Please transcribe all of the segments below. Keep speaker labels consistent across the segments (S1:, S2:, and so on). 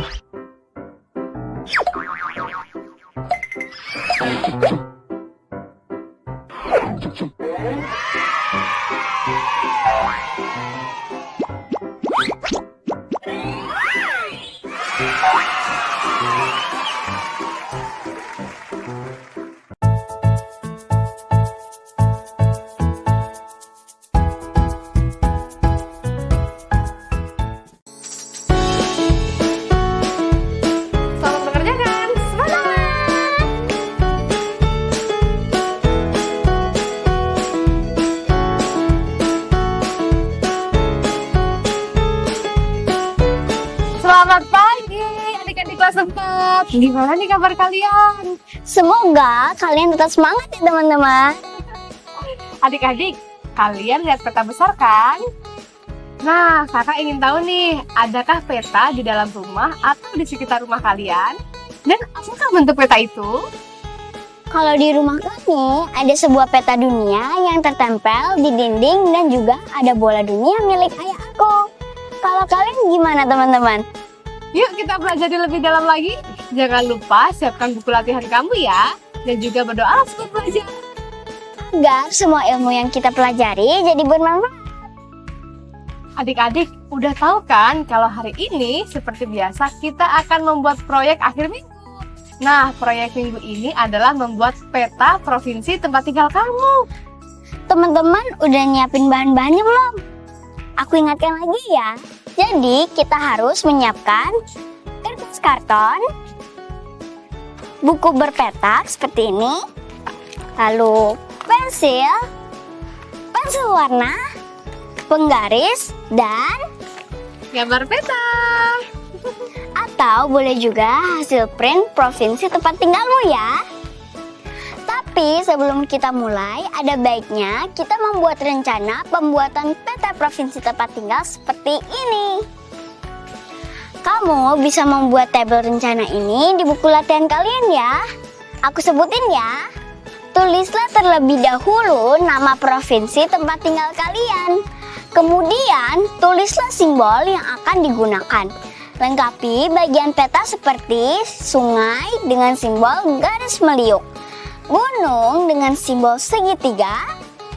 S1: Selamat mengerjakan. Semangat! Selamat pagi adik-adik kelas 4. Gimana nih kabar kalian?
S2: Semoga kalian tetap semangat ya teman-teman.
S1: Adik-adik, kalian lihat peta besar kan? Nah, kakak ingin tahu nih, adakah peta di dalam rumah atau di sekitar rumah kalian? Dan apakah bentuk peta itu?
S2: Kalau di rumah kami ada sebuah peta dunia yang tertempel di dinding dan juga ada bola dunia milik ayah aku. Kalau kalian gimana teman-teman?
S1: Yuk kita belajar lebih dalam lagi. Jangan lupa siapkan buku latihan kamu ya. Dan juga berdoa sebelum belajar.
S2: Agar semua ilmu yang kita pelajari jadi bermanfaat.
S1: Adik-adik, udah tahu kan kalau hari ini seperti biasa kita akan membuat proyek akhir minggu. Nah, proyek minggu ini adalah membuat peta provinsi tempat tinggal kamu.
S2: Teman-teman udah nyiapin bahan-bahannya belum? Aku ingatkan lagi ya. Jadi kita harus menyiapkan kertas karton, buku berpetak seperti ini, lalu pensil warna, penggaris, dan
S1: Gambar peta.
S2: atau boleh juga hasil print provinsi tempat tinggalmu ya. Tapi sebelum kita mulai, ada baiknya kita membuat rencana pembuatan peta provinsi tempat tinggal seperti ini. Kamu bisa membuat tabel rencana ini di buku latihan kalian ya. Aku sebutin ya. Tulislah terlebih dahulu nama provinsi tempat tinggal kalian. Kemudian tulislah simbol yang akan digunakan. Lengkapi bagian peta seperti sungai dengan simbol garis meliuk, gunung dengan simbol segitiga,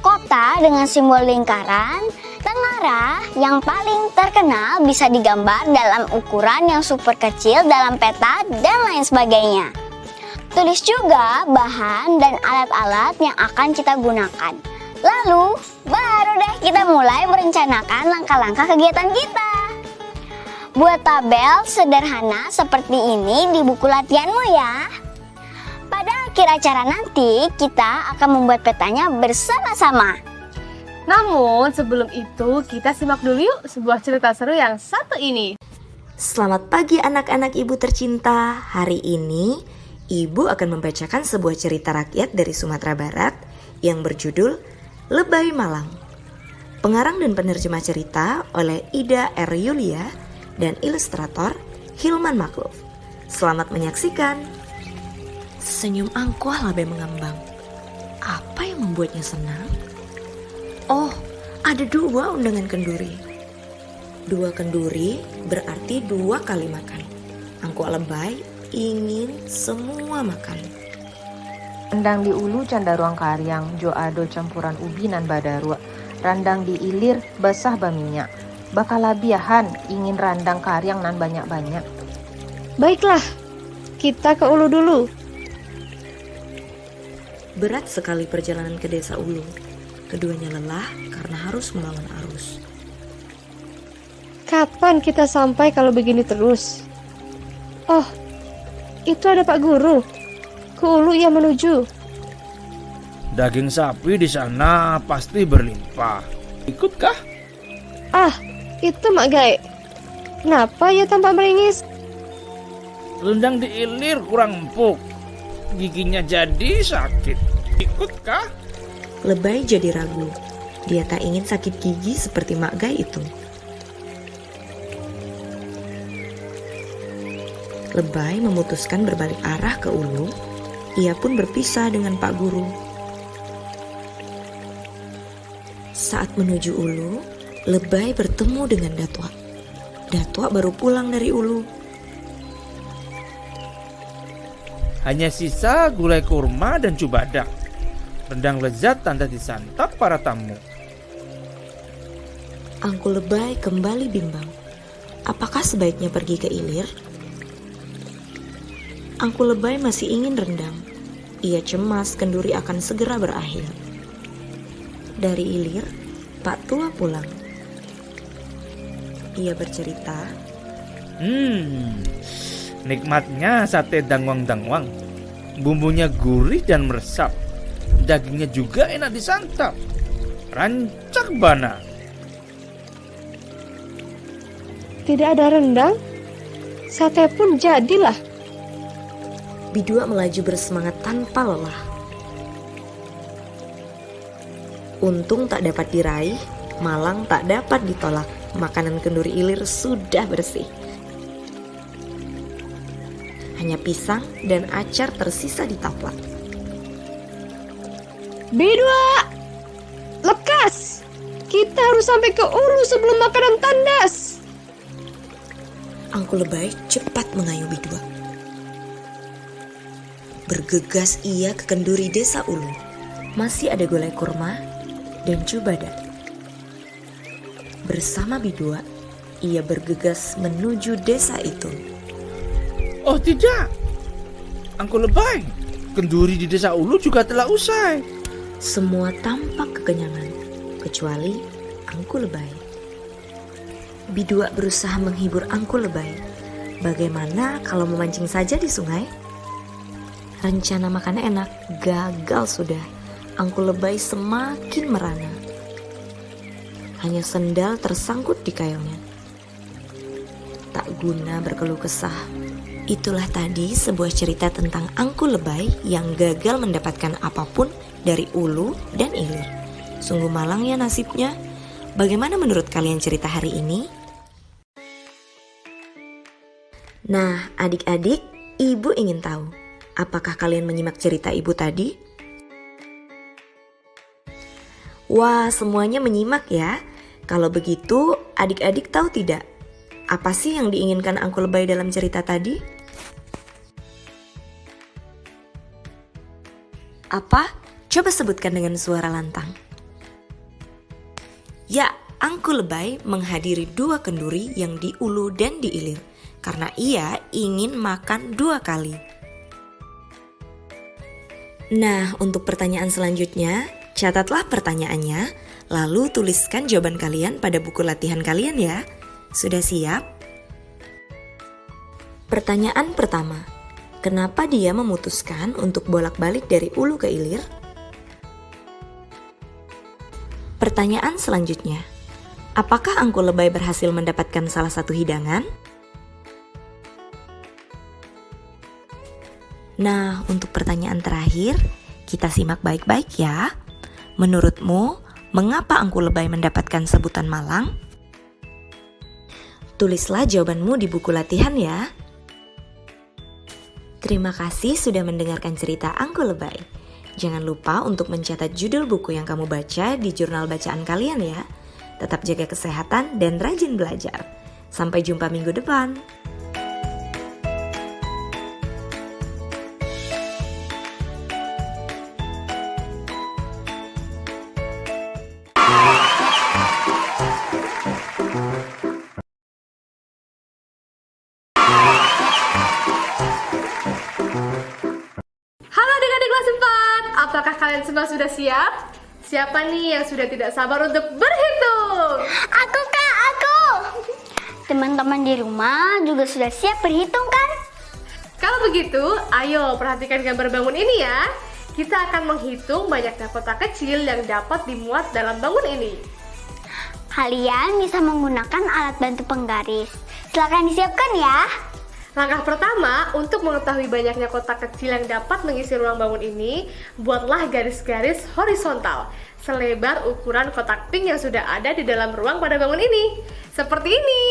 S2: kota dengan simbol lingkaran, tengara yang paling terkenal bisa digambar dalam ukuran yang super kecil dalam peta, dan lain sebagainya. Tulis juga bahan dan alat-alat yang akan kita gunakan. Lalu, baru deh kita mulai merencanakan langkah-langkah kegiatan kita. Buat tabel sederhana seperti ini di buku latihanmu ya. Pada akhir acara nanti, kita akan membuat petanya bersama-sama.
S1: Namun sebelum itu kita simak dulu yuk sebuah cerita seru yang satu ini.
S3: Selamat pagi anak-anak ibu tercinta. Hari ini ibu akan membacakan sebuah cerita rakyat dari Sumatera Barat yang berjudul Lebay Malang. Pengarang dan penerjemah cerita oleh Ida R. Yulia dan ilustrator Hilman Makluf. Selamat menyaksikan. Senyum angkuh Lebay mengambang. Apa yang membuatnya senang? Oh, ada 2 undangan kenduri. 2 kenduri berarti 2 kali makan. Angkuh Lebay ingin semua makan.
S4: Randang di ulu canda ruang karyang, jo ado campuran ubi nan badarua. Randang di ilir basah baminyak. Bakalabiahan ingin randang karyang nan banyak-banyak.
S5: Baiklah, kita ke Ulu dulu.
S3: Berat sekali perjalanan ke desa Ulu. Keduanya lelah karena harus melawan arus.
S5: Kapan kita sampai kalau begini terus? Oh, itu ada Pak Guru. Ke Ulu ia menuju.
S6: Daging sapi di sana pasti berlimpah. Ikutkah?
S5: Ah, itu Mak Gai. Kenapa ia tampak meringis?
S6: Rendang diilir kurang empuk. Giginya jadi sakit. Ikutkah?
S3: Lebay jadi ragu. Dia tak ingin sakit gigi seperti Mak Gai itu. Lebay memutuskan berbalik arah ke Ulu. Ia pun berpisah dengan Pak Guru. Saat menuju Ulu, Lebay bertemu dengan Datua. Datua baru pulang dari Ulu.
S6: Hanya sisa gulai kurma dan cubadak. Rendang lezat tanda disantap para tamu.
S3: Angku Lebay kembali bimbang. Apakah sebaiknya pergi ke Ilir? Angku Lebay masih ingin rendang. Ia cemas kenduri akan segera berakhir. Dari Ilir, Pak Tua pulang. Ia bercerita,
S6: Nikmatnya sate dangwang-dangwang. Bumbunya gurih dan meresap. Dagingnya juga enak disantap. Rancak bana.
S5: Tidak ada rendang, sate pun jadilah.
S3: Bidua melaju bersemangat tanpa lelah. Untung tak dapat diraih, malang tak dapat ditolak. Makanan kenduri Ilir sudah bersih. Hanya pisang dan acar tersisa di taplak.
S5: Bidua, lekas! Kita harus sampai ke Ulu sebelum makanan tandas.
S3: Angku Lebay cepat mengayuh Bidua. Bergegas ia ke kenduri desa Ulu. Masih ada gulai kurma dan cubadak. Bersama Bidua, ia bergegas menuju desa itu.
S6: Oh tidak, Angku Lebay, kenduri di desa Ulu juga telah usai.
S3: Semua tampak kekenyangan, kecuali Angku Lebay. Bidua berusaha menghibur Angku Lebay. Bagaimana kalau memancing saja di sungai? Rencana makan enak gagal sudah. Angku Lebay semakin merana. Hanya sendal tersangkut di kailnya. Tak guna berkeluh kesah. Itulah tadi sebuah cerita tentang Angku Lebay yang gagal mendapatkan apapun dari Ulu dan Ilir. Sungguh malang ya nasibnya. Bagaimana menurut kalian cerita hari ini? Nah, adik-adik, ibu ingin tahu, apakah kalian menyimak cerita ibu tadi? Wah, semuanya menyimak ya. Kalau begitu, adik-adik tahu tidak? Apa sih yang diinginkan Angku Lebay dalam cerita tadi? Apa? Coba sebutkan dengan suara lantang. Ya, Angku Lebay menghadiri 2 kenduri yang di Ulu dan di Ilir. Karena ia ingin makan 2 kali. Nah, untuk pertanyaan selanjutnya, catatlah pertanyaannya, lalu tuliskan jawaban kalian pada buku latihan kalian ya. Sudah siap? Pertanyaan pertama, kenapa dia memutuskan untuk bolak-balik dari Ulu ke Ilir? Pertanyaan selanjutnya, apakah Angku Lebay berhasil mendapatkan salah satu hidangan? Nah, untuk pertanyaan terakhir, kita simak baik-baik ya. Menurutmu, mengapa Angku Lebay mendapatkan sebutan malang? Tulislah jawabanmu di buku latihan ya. Terima kasih sudah mendengarkan cerita Angku Lebay. Jangan lupa untuk mencatat judul buku yang kamu baca di jurnal bacaan kalian ya. Tetap jaga kesehatan dan rajin belajar. Sampai jumpa minggu depan.
S1: Halo adik-adik kelas 4, apakah kalian semua sudah siap? Siapa nih yang sudah tidak sabar untuk berhitung?
S2: Aku Kak, aku. Teman-teman di rumah juga sudah siap berhitung kan?
S1: Kalau begitu, ayo perhatikan gambar bangun ini ya. Kita akan menghitung banyaknya kotak kecil yang dapat dimuat dalam bangun ini.
S2: Kalian bisa menggunakan alat bantu penggaris. Silakan disiapkan ya.
S1: Langkah pertama, untuk mengetahui banyaknya kotak kecil yang dapat mengisi ruang bangun ini, buatlah garis-garis horizontal selebar ukuran kotak pink yang sudah ada di dalam ruang pada bangun ini. Seperti ini.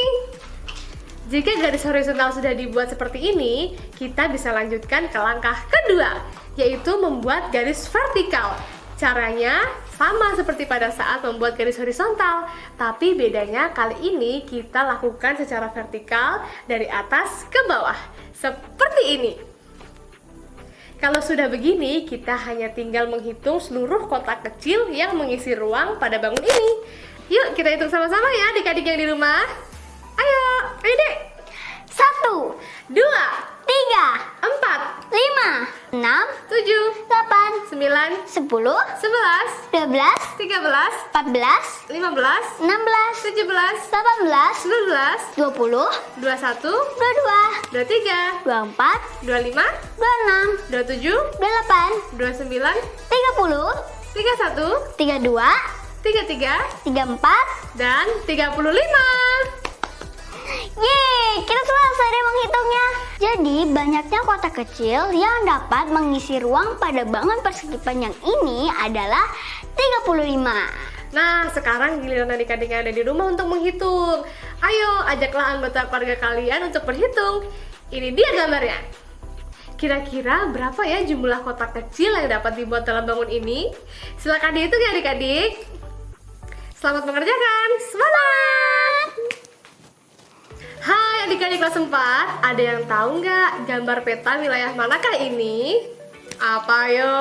S1: Jika garis horizontal sudah dibuat seperti ini, kita bisa lanjutkan ke langkah kedua, yaitu membuat garis vertikal. Caranya sama seperti pada saat membuat garis horizontal, tapi bedanya kali ini kita lakukan secara vertikal dari atas ke bawah, seperti ini. Kalau sudah begini, kita hanya tinggal menghitung seluruh kotak kecil yang mengisi ruang pada bangun ini. Yuk, kita hitung sama-sama ya adik-adik yang di rumah. Ayo dek.
S2: 1,
S1: 2,
S2: 3,
S1: 4,
S2: 5, 6,
S1: 7,
S2: 8,
S1: 9,
S2: 10,
S1: 11,
S2: 12,
S1: 13,
S2: 14,
S1: 15,
S2: 16,
S1: 17,
S2: 18,
S1: 19,
S2: 20,
S1: 21,
S2: 22,
S1: 23,
S2: 24,
S1: 25,
S2: 26,
S1: 27,
S2: 28,
S1: 29,
S2: 30,
S1: 31,
S2: 32,
S1: 33,
S2: 34.
S1: dan 35.
S2: Yeay, kita selesai deh menghitungnya. Jadi banyaknya kotak kecil yang dapat mengisi ruang pada bangun persegi panjang ini adalah 35.
S1: Nah, sekarang giliran adik-adik yang ada di rumah untuk menghitung. Ayo, ajaklah anggota keluarga kalian untuk berhitung. Ini dia gambarnya. Kira-kira berapa ya jumlah kotak kecil yang dapat dibuat dalam bangun ini? Silakan dihitung ya adik-adik. Selamat mengerjakan. Semangat! Hai adik-adik kelas 4, ada yang tahu nggak gambar peta wilayah manakah ini? Apa yo?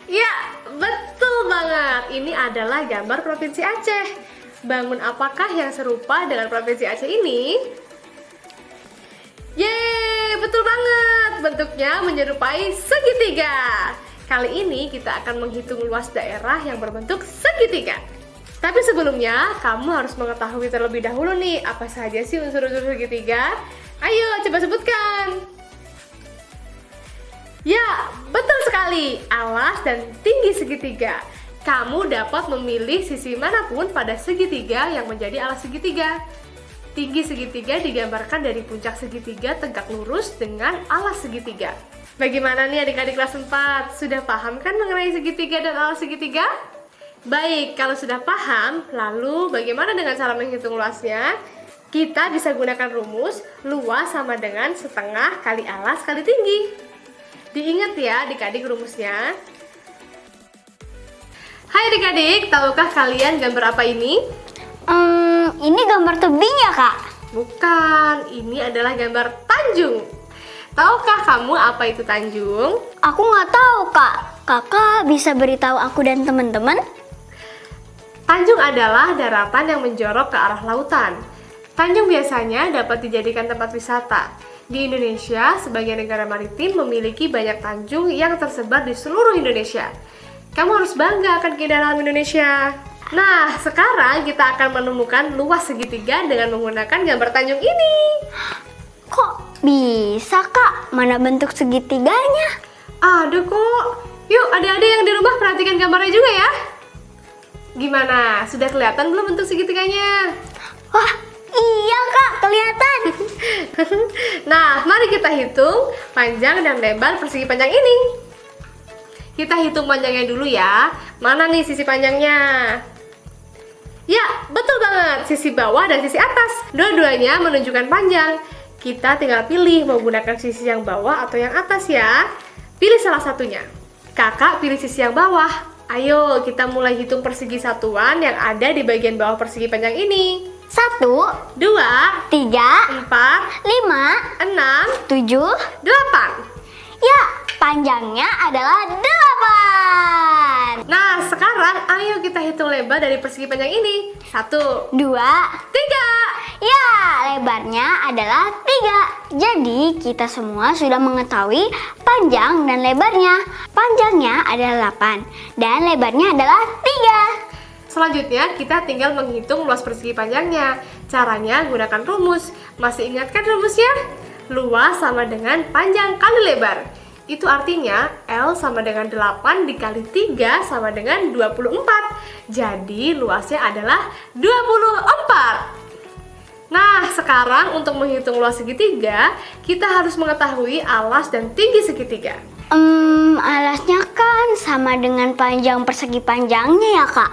S1: Ya, betul banget. Ini adalah gambar Provinsi Aceh. Bangun apakah yang serupa dengan Provinsi Aceh ini? Yeay, betul banget. Bentuknya menyerupai segitiga. Kali ini kita akan menghitung luas daerah yang berbentuk segitiga. Tapi sebelumnya, kamu harus mengetahui terlebih dahulu nih, apa saja sih unsur-unsur segitiga? Ayo, coba sebutkan. Ya, betul sekali. Alas dan tinggi segitiga. Kamu dapat memilih sisi manapun pada segitiga yang menjadi alas segitiga. Tinggi segitiga digambarkan dari puncak segitiga tegak lurus dengan alas segitiga. Bagaimana nih adik-adik kelas 4? Sudah paham kan mengenai segitiga dan alas segitiga? Baik, kalau sudah paham, lalu bagaimana dengan cara menghitung luasnya? Kita bisa gunakan rumus luas sama dengan setengah kali alas kali tinggi. Diingat ya adik-adik rumusnya. Hai adik-adik, tahukah kalian gambar apa ini?
S2: Ini gambar tebing ya kak?
S1: Bukan, ini adalah gambar tanjung. Tahukah kamu apa itu tanjung?
S2: Aku nggak tahu kak. Kakak bisa beritahu aku dan teman-teman?
S1: Tanjung adalah daratan yang menjorok ke arah lautan. Tanjung biasanya dapat dijadikan tempat wisata. Di Indonesia, sebagai negara maritim memiliki banyak tanjung yang tersebar di seluruh Indonesia. Kamu harus bangga akan keindahan alam Indonesia. Nah, sekarang kita akan menemukan luas segitiga dengan menggunakan gambar tanjung ini.
S2: Kok bisa kak? Mana bentuk segitiganya?
S1: Ada kok. Yuk, adik-adik yang di rumah perhatikan gambarnya juga ya. Gimana? Sudah kelihatan belum bentuk segitiganya?
S2: Wah, iya kak, kelihatan.
S1: Nah, mari kita hitung panjang dan lebar persegi panjang ini. Kita hitung panjangnya dulu ya. Mana nih sisi panjangnya? Ya, betul banget. Sisi bawah dan sisi atas. Dua-duanya menunjukkan panjang. Kita tinggal pilih mau gunakan sisi yang bawah atau yang atas ya. Pilih salah satunya. Kakak pilih sisi yang bawah. Ayo, kita mulai hitung persegi satuan yang ada di bagian bawah persegi panjang ini.
S2: 1,
S1: 2,
S2: 3, 4,
S1: 4,
S2: 5,
S1: 6,
S2: 7.
S1: 8.
S2: Ya, panjangnya adalah 8.
S1: Nah, sekarang ayo kita hitung lebar dari persegi panjang ini. 1,
S2: 2.
S1: 3.
S2: Ya, lebarnya adalah 3. Jadi, kita semua sudah mengetahui panjang dan lebarnya. Panjangnya adalah 8 dan lebarnya adalah 3.
S1: Selanjutnya, kita tinggal menghitung luas persegi panjangnya. Caranya gunakan rumus. Masih ingat kan rumusnya? Luas sama dengan panjang kali lebar. Itu artinya L sama dengan 8 dikali 3 sama dengan 24. Jadi, luasnya adalah 24. Nah, sekarang untuk menghitung luas segitiga, kita harus mengetahui alas dan tinggi segitiga.
S2: Alasnya kan sama dengan panjang persegi panjangnya ya kak?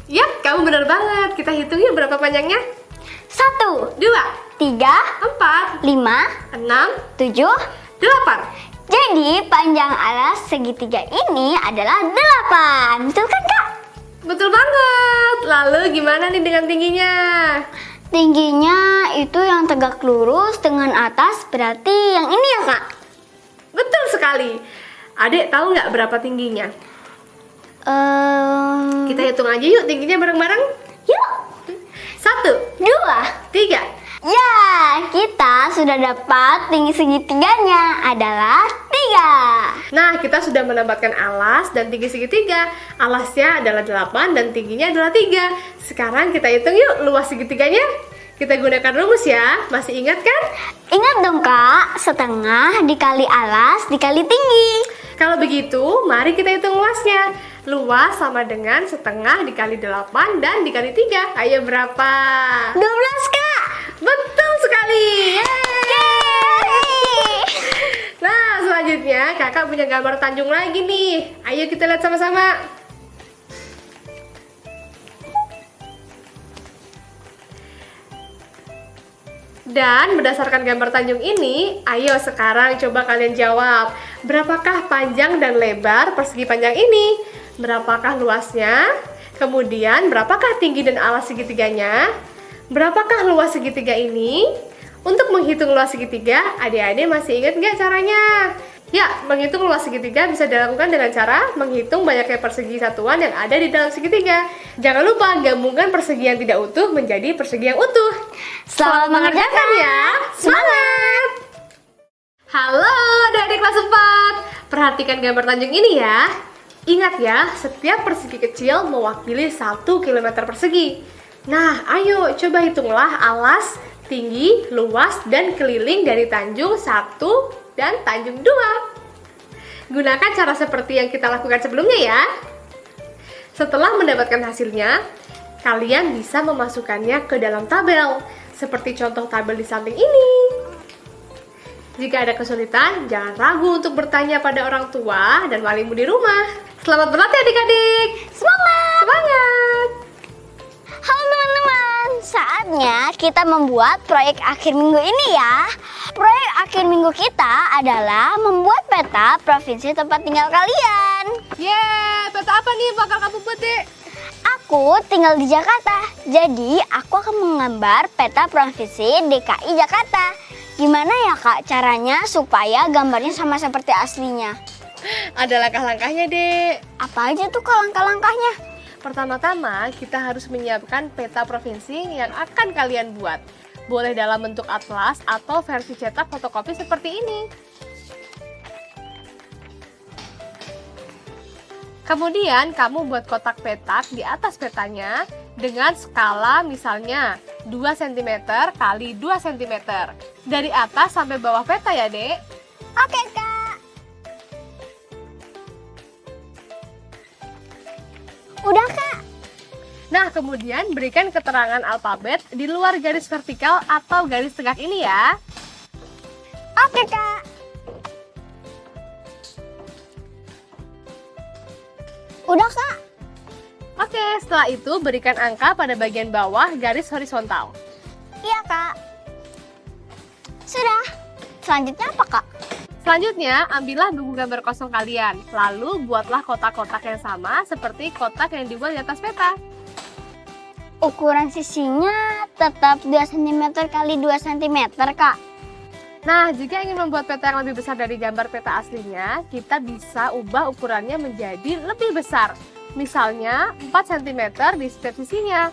S1: Yap, kamu benar banget. Kita hitung yuk berapa panjangnya.
S2: 1,
S1: 2,
S2: 3,
S1: 4,
S2: 5,
S1: 6,
S2: 7.
S1: 8.
S2: Jadi panjang alas segitiga ini adalah 8. Betul kan kak?
S1: Betul banget. Lalu gimana nih dengan tingginya?
S2: Tingginya itu yang tegak lurus dengan atas, berarti yang ini ya kak?
S1: Betul sekali. Adik tahu nggak berapa tingginya?
S2: Ehm,
S1: Kita hitung aja yuk tingginya bareng-bareng.
S2: Yuk,
S1: 1,
S2: 2.
S1: 3.
S2: Ya, kita sudah dapat tinggi segitiganya adalah 3.
S1: Nah, kita sudah mendapatkan alas dan tinggi segitiga. Alasnya adalah 8 dan tingginya adalah 3. Sekarang kita hitung yuk luas segitiganya. Kita gunakan rumus ya. Masih ingat kan?
S2: Ingat dong Kak, setengah dikali alas dikali tinggi.
S1: Kalau begitu, mari kita hitung luasnya. Luas sama dengan setengah dikali 8 dan dikali 3. Ayo berapa?
S2: 12 Kak.
S1: Betul sekali.
S2: Yeay.
S1: Nah, selanjutnya kakak punya gambar Tanjung lagi nih. Ayo kita lihat sama-sama. Dan berdasarkan gambar Tanjung ini, ayo sekarang coba kalian jawab. Berapakah panjang dan lebar persegi panjang ini? Berapakah luasnya? Kemudian berapakah tinggi dan alas segitiganya? Berapakah luas segitiga ini? Untuk menghitung luas segitiga, adik-adik masih ingat nggak caranya? Ya, menghitung luas segitiga bisa dilakukan dengan cara menghitung banyaknya persegi satuan yang ada di dalam segitiga. Jangan lupa gabungkan persegi yang tidak utuh menjadi persegi yang utuh.
S2: Selamat mengerjakan
S1: ya! Semangat! Halo adik-adik kelas 4. Perhatikan gambar Tanjung ini ya. Ingat ya, setiap persegi kecil mewakili 1 km persegi. Nah, ayo coba hitunglah alas, tinggi, luas, dan keliling dari Tanjung 1 dan Tanjung 2. Gunakan cara seperti yang kita lakukan sebelumnya ya. Setelah mendapatkan hasilnya, kalian bisa memasukkannya ke dalam tabel, seperti contoh tabel di samping ini. Jika ada kesulitan, jangan ragu untuk bertanya pada orang tua dan walimu di rumah. Selamat berlatih adik-adik!
S2: Semangat!
S1: Semangat!
S2: Halo teman-teman, saatnya kita membuat proyek akhir minggu ini ya. Proyek akhir minggu kita adalah membuat peta provinsi tempat tinggal kalian.
S1: Yeay, peta apa nih bakal kamu buat, Dek?
S2: Aku tinggal di Jakarta, jadi aku akan menggambar peta provinsi DKI Jakarta. Gimana ya Kak caranya supaya gambarnya sama seperti aslinya?
S1: Ada langkah-langkahnya, Dek.
S2: Apa aja tuh Kak langkah-langkahnya?
S1: Pertama-tama, kita harus menyiapkan peta provinsi yang akan kalian buat. Boleh dalam bentuk atlas atau versi cetak fotokopi seperti ini. Kemudian, kamu buat kotak petak di atas petanya dengan skala misalnya 2 cm kali 2 cm. Dari atas sampai bawah peta ya, Dek.
S2: Oke Kak. Udah Kak.
S1: Nah, kemudian berikan keterangan alfabet di luar garis vertikal atau garis tegak ini ya.
S2: Oke Kak. Udah Kak.
S1: Oke, setelah itu berikan angka pada bagian bawah garis horizontal.
S2: Iya Kak. Sudah. Selanjutnya apa Kak?
S1: Selanjutnya, ambillah buku gambar kosong kalian. Lalu buatlah kotak-kotak yang sama seperti kotak yang dibuat di atas peta.
S2: Ukuran sisinya tetap 2 cm kali 2 cm Kak.
S1: Nah, jika ingin membuat peta yang lebih besar dari gambar peta aslinya, kita bisa ubah ukurannya menjadi lebih besar. Misalnya 4 cm di setiap sisinya.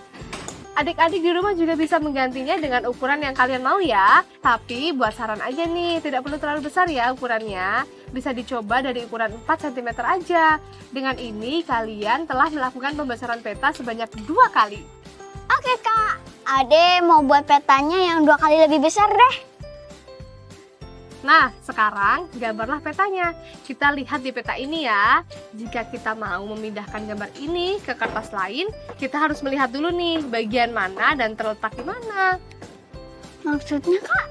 S1: Adik-adik di rumah juga bisa menggantinya dengan ukuran yang kalian mau ya. Tapi buat saran aja nih, tidak perlu terlalu besar ya ukurannya. Bisa dicoba dari ukuran 4 cm aja. Dengan ini kalian telah melakukan pembesaran peta sebanyak 2 kali.
S2: Oke Kak. Ade mau buat petanya yang 2 kali lebih besar deh.
S1: Nah, sekarang gambarlah petanya. Kita lihat di peta ini ya. Jika kita mau memindahkan gambar ini ke kertas lain, kita harus melihat dulu nih bagian mana dan terletak di mana.
S2: Maksudnya Kak?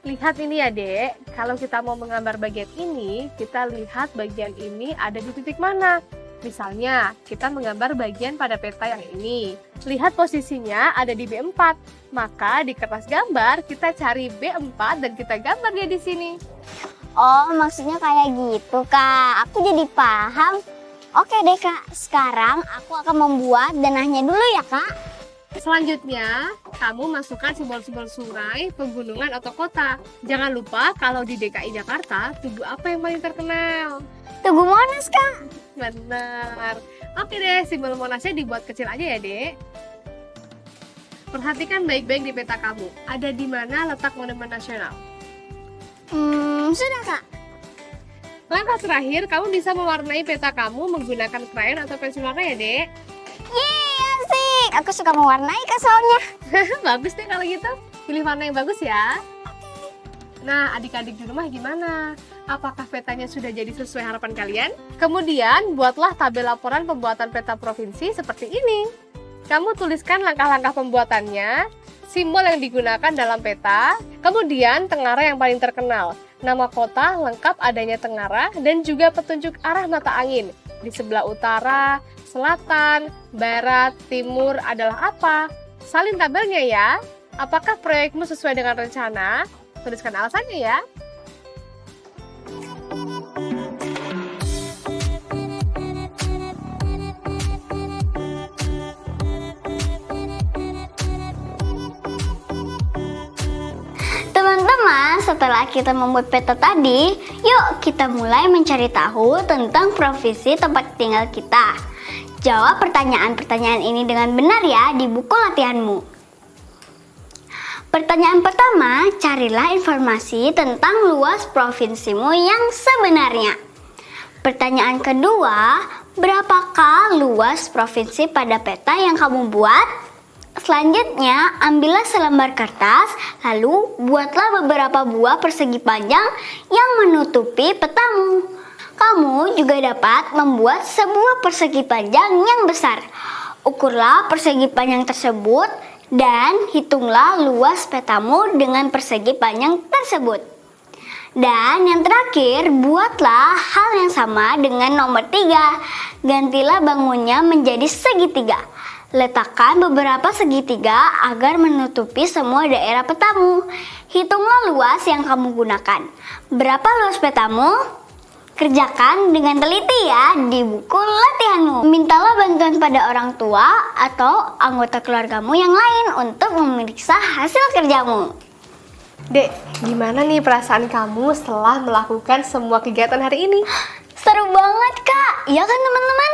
S1: Lihat ini ya, Dek. Kalau kita mau menggambar bagian ini, kita lihat bagian ini ada di titik mana. Misalnya, kita menggambar bagian pada peta yang ini. Lihat posisinya ada di B4. Maka di kertas gambar kita cari B4 dan kita gambar dia di sini.
S2: Oh, maksudnya kayak gitu Kak. Aku jadi paham. Oke deh Kak, sekarang aku akan membuat danahnya dulu ya Kak.
S1: Selanjutnya, kamu masukkan simbol-simbol sungai, pegunungan, atau kota. Jangan lupa kalau di DKI Jakarta, tugu apa yang paling terkenal?
S2: Tugu Monas, Kak.
S1: Benar. Oke deh, simbol Monasnya dibuat kecil aja ya, Dek. Perhatikan baik-baik di peta kamu. Ada di mana letak Monumen Nasional?
S2: Sudah, Kak.
S1: Langkah terakhir, kamu bisa mewarnai peta kamu menggunakan krayon atau pensil warna ya, Dek.
S2: Yeay, asik. Aku suka mewarnai, Kak, soalnya.
S1: Bagus deh kalau gitu. Pilih warna yang bagus ya. Nah, adik-adik di rumah gimana? Apakah petanya sudah jadi sesuai harapan kalian? Kemudian, buatlah tabel laporan pembuatan peta provinsi seperti ini. Kamu tuliskan langkah-langkah pembuatannya, simbol yang digunakan dalam peta, kemudian tengara yang paling terkenal, nama kota lengkap adanya tengara, dan juga petunjuk arah mata angin. Di sebelah utara, selatan, barat, timur adalah apa? Salin tabelnya ya. Apakah proyekmu sesuai dengan rencana? Tuliskan alasannya ya.
S2: Teman-teman, setelah kita membuat peta tadi, yuk kita mulai mencari tahu tentang provinsi tempat tinggal kita. Jawab pertanyaan-pertanyaan ini dengan benar ya di buku latihanmu. Pertanyaan pertama, carilah informasi tentang luas provinsimu yang sebenarnya. Pertanyaan kedua, berapakah luas provinsi pada peta yang kamu buat? Selanjutnya, ambillah selembar kertas, lalu buatlah beberapa buah persegi panjang yang menutupi petamu. Kamu juga dapat membuat sebuah persegi panjang yang besar. Ukurlah persegi panjang tersebut dan hitunglah luas petamu dengan persegi panjang tersebut. Dan yang terakhir, buatlah hal yang sama dengan nomor 3. Gantilah bangunnya menjadi segitiga. Letakkan beberapa segitiga agar menutupi semua daerah petamu. Hitunglah luas yang kamu gunakan. Berapa luas petamu? Kerjakan dengan teliti ya di buku latihanmu. Mintalah bantuan pada orang tua atau anggota keluargamu yang lain untuk memeriksa hasil kerjamu.
S1: Dek, gimana nih perasaan kamu setelah melakukan semua kegiatan hari ini?
S2: Seru banget, Kak. Iya kan, teman-teman?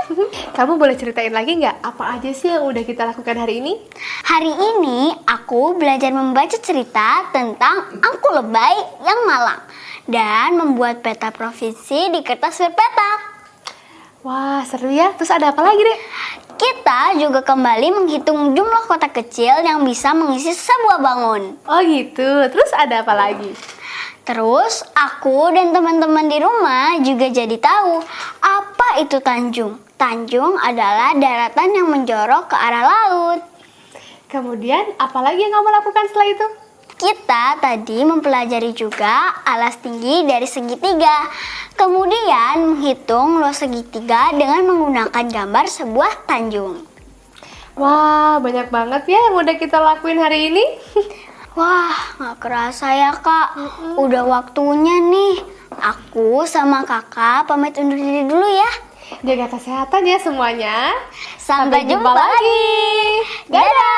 S1: Kamu boleh ceritain lagi nggak apa aja sih yang udah kita lakukan hari ini?
S2: Hari ini aku belajar membaca cerita tentang angku lebay yang malang dan membuat peta provinsi di kertas berpetak.
S1: Wah, seru ya. Terus ada apa lagi, Dek?
S2: Kita juga kembali menghitung jumlah kotak kecil yang bisa mengisi sebuah bangun.
S1: Oh gitu. Terus ada apa lagi?
S2: Terus aku dan teman-teman di rumah juga jadi tahu apa itu tanjung. Tanjung adalah daratan yang menjorok ke arah laut.
S1: Kemudian apa lagi yang kamu lakukan setelah itu?
S2: Kita tadi mempelajari juga alas tinggi dari segitiga. Kemudian menghitung luas segitiga dengan menggunakan gambar sebuah tanjung.
S1: Wah, banyak banget ya yang udah kita lakuin hari ini.
S2: Wah, gak kerasa ya, Kak. Udah waktunya nih. Aku sama kakak pamit undur diri dulu ya.
S1: Jaga kesehatan ya semuanya.
S2: Sampai jumpa lagi. Dadah.